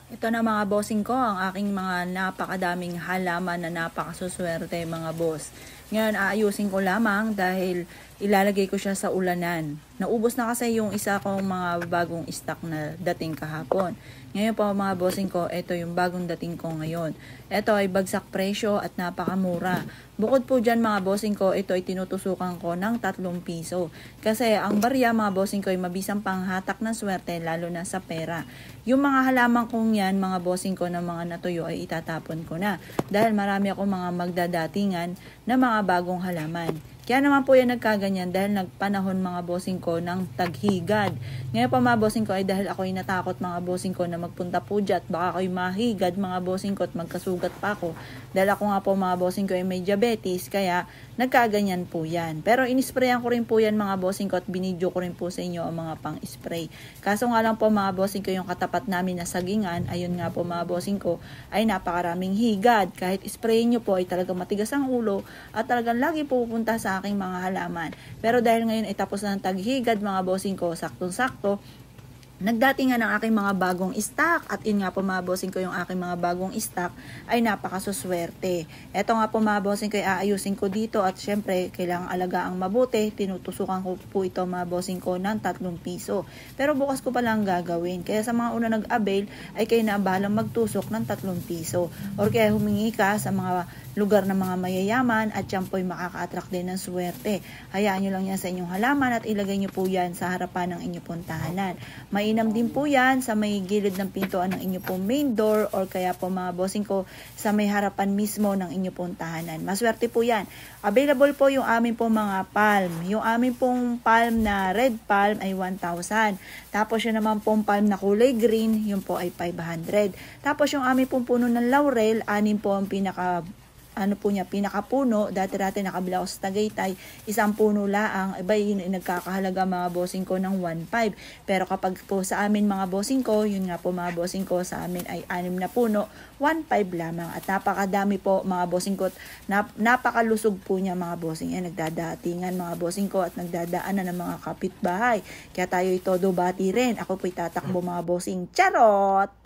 Ito na mga bossing ko, ang aking mga napakadaming halaman na napakasuswerte mga boss. Ngayon aayusin ko lamang dahil ilalagay ko siya sa ulanan. Naubos na kasi yung isa kong mga bagong stock na dating kahapon. Ngayon po mga bossing ko, ito yung bagong dating ko ngayon. Ito ay bagsak presyo at napakamura. Bukod po dyan mga bossing ko, ito ay tinutusukan ko ng 3 piso. Kasi ang barya mga bossing ko ay mabisang panghatak ng swerte lalo na sa pera. Yung mga halaman kong yan mga bossing ko na mga natuyo ay itatapon ko na. Dahil marami akong mga magdadatingan na mga bagong halaman. Kaya naman po yan nagkaganyan dahil nagpanahon mga bossing ko ng taghigad. Ngayon pa mga bossing ko ay dahil ako'y natakot mga bossing ko na magpunta po dyan at baka ako'y mahigad mga bossing ko at magkasugat pa ako. Dahil ako nga po mga bossing ko ay may diabetes kaya nagkaganyan po yan. Pero inisprayan ko rin po yan mga bossing ko at binidyo ko rin po sa inyo ang mga pang-spray. Kaso nga lang po mga bossing ko yung katapat namin na sagingan, ayun nga po mga bossing ko ay napakaraming higad. Kahit sprayin nyo po ay talagang matigas ang ulo at talagang lagi pupunta sa aking mga halaman. Pero dahil ngayon ay tapos na ng taghigad mga bossing ko, saktong-sakto, nagdatingan ang aking mga bagong stock at yun nga po mga bossing ko yung aking mga bagong stock ay napakasuswerte. Eto nga po mga bossing ko ay aayusin ko dito at syempre kailangang alagaang mabuti. Tinutusukan ko po ito mga bossing ko ng 3 piso. Pero bukas ko palang gagawin. Kaya sa mga una nag-avail ay kayo na bahalang magtusok ng 3 piso. Or kaya humingi ka sa mga lugar ng mga mayayaman at yan po ay makaka-attract din ng swerte. Hayaan nyo lang yan sa inyong halaman at ilagay nyo po yan sa harapan ng inyong puntahanan. Mainam din po yan sa may gilid ng pintuan ng inyong pong main door or kaya po mga bossing ko sa may harapan mismo ng inyong puntahanan. Maswerte po yan. Available po yung amin pong mga palm. Yung amin pong palm na red palm ay 1,000. Tapos yun naman pong palm na kulay green, yun po ay 500. Tapos yung amin pong puno ng laurel, 6 po ang pinakapuno, dati-dati nakabila ako sa Tagaytay, 1 puno laang, iba yun nagkakahalaga mga bossing ko ng 1,500. Pero kapag po sa amin mga bossing ko, yun nga po mga bossing ko sa amin ay 6 na puno, 1,500 lamang. At napakadami po mga bossing ko, napakalusog po niya mga bossing. Yan, nagdadatingan mga bossing ko at nagdadaanan ng mga kapitbahay. Kaya tayo ito do bati rin. Ako po'y tatakbo mga bossing. Charot!